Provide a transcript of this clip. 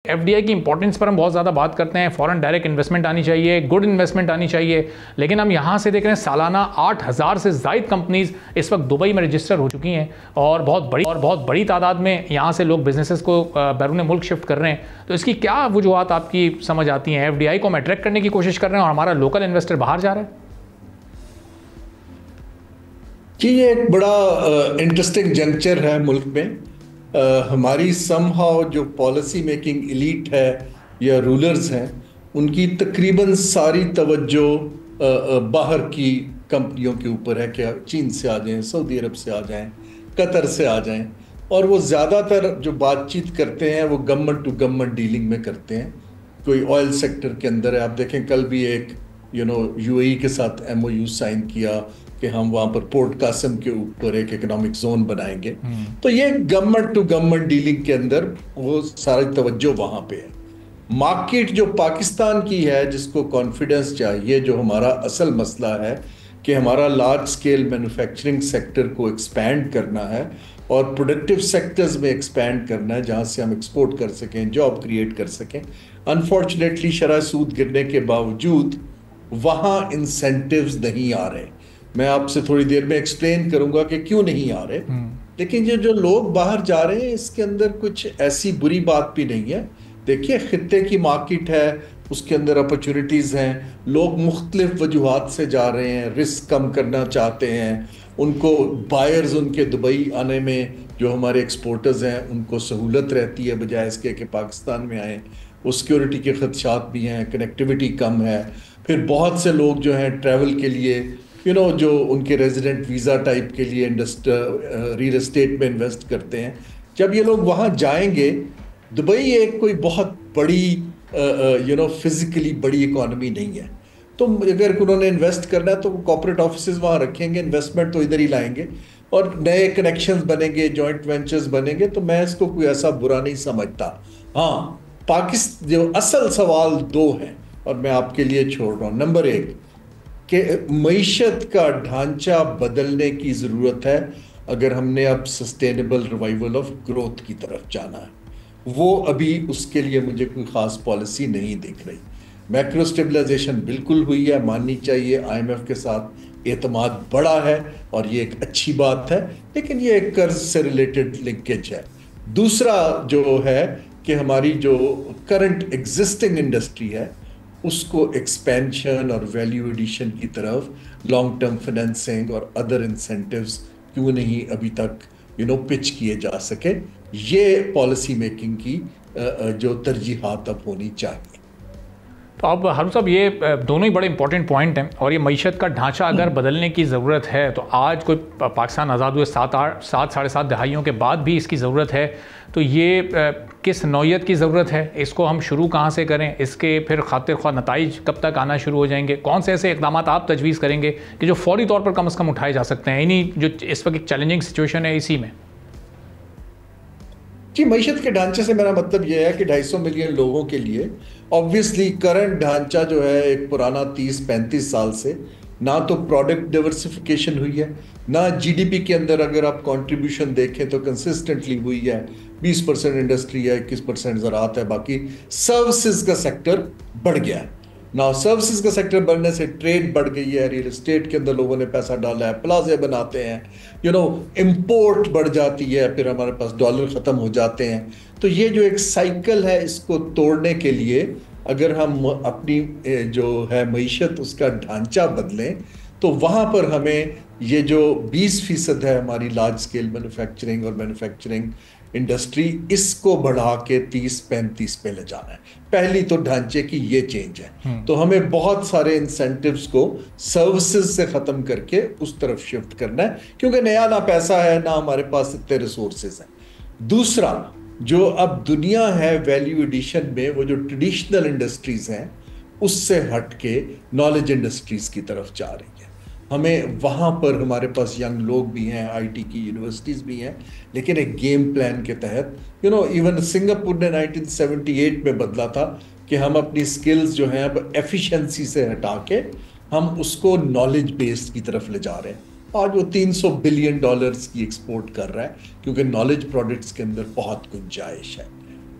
F D I کی importance پر ہم بہت زیادہ بات کرتے ہیں، فورن ڈائریکٹ انویسٹمنٹ آنی چاہیے، گڈ انویسٹمنٹ آنی چاہیے، لیکن ہم یہاں سے دیکھ رہے ہیں سالانہ 8,000 سے زائد کمپنیز اس وقت دبئی میں رجسٹر ہو چکی ہیں اور بہت بڑی تعداد میں یہاں سے لوگ بزنسز کو بیرون ملک شفٹ کر رہے ہیں. تو اس کی کیا وجوہات آپ کی سمجھ آتی ہیں؟ ایف ڈی آئی کو ہم اٹریکٹ کرنے کی کوشش کر رہے ہیں اور ہمارا لوکل انویسٹر باہر جا رہا ہے. جی یہ ایک بڑا انٹرسٹنگ جنکچر ہے ملک میں. ہماری سم ہاؤ جو پالیسی میکنگ ایلیٹ ہے یا رولرز ہیں، ان کی تقریباً ساری توجہ باہر کی کمپنیوں کے اوپر ہے کہ چین سے آ جائیں، سعودی عرب سے آ جائیں، قطر سے آ جائیں، اور وہ زیادہ تر جو بات چیت کرتے ہیں وہ گورنمنٹ ٹو گورنمنٹ ڈیلنگ میں کرتے ہیں. کوئی آئل سیکٹر کے اندر ہے، آپ دیکھیں کل بھی ایک یو اے ای کے ساتھ ایم او یو سائن کیا کہ ہم وہاں پر پورٹ قاسم کے اوپر ایک اکنامک زون بنائیں گے. تو یہ گورنمنٹ ٹو گورنمنٹ ڈیلنگ کے اندر وہ ساری توجہ وہاں پہ ہے. مارکیٹ جو پاکستان کی ہے، جس کو کانفیڈنس چاہیے، جو ہمارا اصل مسئلہ ہے کہ ہمارا لارج سکیل مینوفیکچرنگ سیکٹر کو ایکسپینڈ کرنا ہے اور پروڈکٹیو سیکٹرز میں ایکسپینڈ کرنا ہے جہاں سے ہم ایکسپورٹ کر سکیں، جاب کریٹ کر سکیں. انفارچونیٹلی شرح سود گرنے کے باوجود وہاں انسینٹیوز نہیں آ رہے. میں آپ سے تھوڑی دیر میں ایکسپلین کروں گا کہ کیوں نہیں آ رہے. لیکن یہ جو لوگ باہر جا رہے ہیں اس کے اندر کچھ ایسی بری بات بھی نہیں ہے. دیکھیے خطے کی مارکیٹ ہے، اس کے اندر اپرچونٹیز ہیں، لوگ مختلف وجوہات سے جا رہے ہیں، رسک کم کرنا چاہتے ہیں، ان کو بائرز ان کے دبئی آنے میں جو ہمارے ایکسپورٹرز ہیں ان کو سہولت رہتی ہے بجائے اس کے کہ پاکستان میں آئیں. وہ سیکیورٹی کے خدشات بھی ہیں، کنیکٹیوٹی کم ہے. پھر بہت سے لوگ جو ہیں ٹریول کے لیے جو ان کے ریزیڈنٹ ویزا ٹائپ کے لیے ریل اسٹیٹ میں انویسٹ کرتے ہیں. جب یہ لوگ وہاں جائیں گے، دبئی ایک کوئی بہت بڑی فزیکلی بڑی اکانومی نہیں ہے، تو اگر انہوں نے انویسٹ کرنا ہے تو وہ کارپوریٹ آفیسز وہاں رکھیں گے، انویسٹمنٹ تو ادھر ہی لائیں گے اور نئے کنیکشنز بنیں گے، جوائنٹ وینچرز بنیں گے. تو میں اس کو کوئی ایسا برا نہیں سمجھتا. ہاں جو اصل سوال دو ہیں اور میں آپ کے لیے چھوڑ رہا ہوں. نمبر 1 کہ معیشت کا ڈھانچہ بدلنے کی ضرورت ہے اگر ہم نے اب سسٹینیبل ریوائیول آف گروتھ کی طرف جانا ہے. وہ ابھی اس کے لیے مجھے کوئی خاص پالیسی نہیں دکھ رہی. میکرو سٹیبلائزیشن بالکل ہوئی ہے، ماننی چاہیے. آئی ایم ایف کے ساتھ اعتماد بڑا ہے اور یہ ایک اچھی بات ہے، لیکن یہ ایک قرض سے ریلیٹڈ لنکیج ہے. دوسرا جو ہے کہ ہماری جو کرنٹ ایگزسٹنگ انڈسٹری ہے اس کو ایکسپینشن اور ویلیو ایڈیشن کی طرف لانگ ٹرم فائنینسنگ اور ادر انسینٹیوز کیوں نہیں ابھی تک پچ کیے جا سکے. یہ پالیسی میکنگ کی جو ترجیحات اب ہونی چاہیے. تو اب ہارون صاحب یہ دونوں ہی بڑے امپورٹنٹ پوائنٹ ہیں، اور یہ معیشت کا ڈھانچہ اگر بدلنے کی ضرورت ہے تو آج کوئی پاکستان آزاد ہوئے 7 دہائیوں کے بعد بھی اس کی ضرورت ہے. تو یہ کس نوعیت کی ضرورت ہے؟ اس کو ہم شروع کہاں سے کریں؟ اس کے پھر خاطر خواہ نتائج کب تک آنا شروع ہو جائیں گے؟ کون سے ایسے اقدامات آپ تجویز کریں گے کہ جو فوری طور پر کم از کم اٹھائے جا سکتے ہیں، یعنی جو اس وقت ایک چیلنجنگ سچویشن ہے اسی میں؟ جی معیشت کے ڈھانچے سے میرا مطلب یہ ہے کہ 250 ملین لوگوں کے لیے obviously کرنٹ ڈھانچہ جو ہے ایک پرانا 30-35 سال سے نہ تو پروڈکٹ ڈیورسفیکیشن ہوئی ہے، نہ جی ڈی پی کے اندر اگر آپ کنٹریبیوشن دیکھیں تو کنسسٹنٹلی ہوئی ہے. 20% انڈسٹری ہے، 21% زراعت ہے، باقی سروسز کا سیکٹر بڑھ گیا ہے. نا سروسز کا سیکٹر بڑھنے سے ٹریڈ بڑھ گئی ہے، ریل اسٹیٹ کے اندر لوگوں نے پیسہ ڈالا ہے، پلازے بناتے ہیں، امپورٹ بڑھ جاتی ہے، پھر ہمارے پاس ڈالر ختم ہو جاتے ہیں. تو یہ جو ایک سائیکل ہے اس کو توڑنے کے لیے اگر ہم اپنی جو ہے معیشت اس کا ڈھانچہ بدلیں تو وہاں پر ہمیں یہ جو 20% ہے ہماری لارج سکیل مینوفیکچرنگ اور مینوفیکچرنگ انڈسٹری، اس کو بڑھا کے 30-35 پہ لے جانا ہے. پہلی تو ڈھانچے کی یہ چینج ہے. تو ہمیں بہت سارے انسینٹیوز کو سروسز سے ختم کر کے اس طرف شفٹ کرنا ہے، کیونکہ نیا نہ پیسہ ہے نہ ہمارے پاس اتنے ریسورسز ہیں. دوسرا جو اب دنیا ہے ویلیو ایڈیشن میں، وہ جو ٹریڈیشنل انڈسٹریز ہیں اس سے ہٹ کے نالج انڈسٹریز کی طرف جا رہی ہے. ہمیں وہاں پر ہمارے پاس ینگ لوگ بھی ہیں، آئی ٹی کی یونیورسٹیز بھی ہیں، لیکن ایک گیم پلان کے تحت ایون سنگاپور نے 1978 میں بدلا تھا کہ ہم اپنی سکلز جو ہیں اب ایفیشنسی سے ہٹا کے ہم اس کو نالج بیسڈ کی طرف لے جا رہے ہیں. آج وہ $300 بلین کی ایکسپورٹ کر رہا ہے کیونکہ نالج پروڈکٹس کے اندر بہت گنجائش ہے.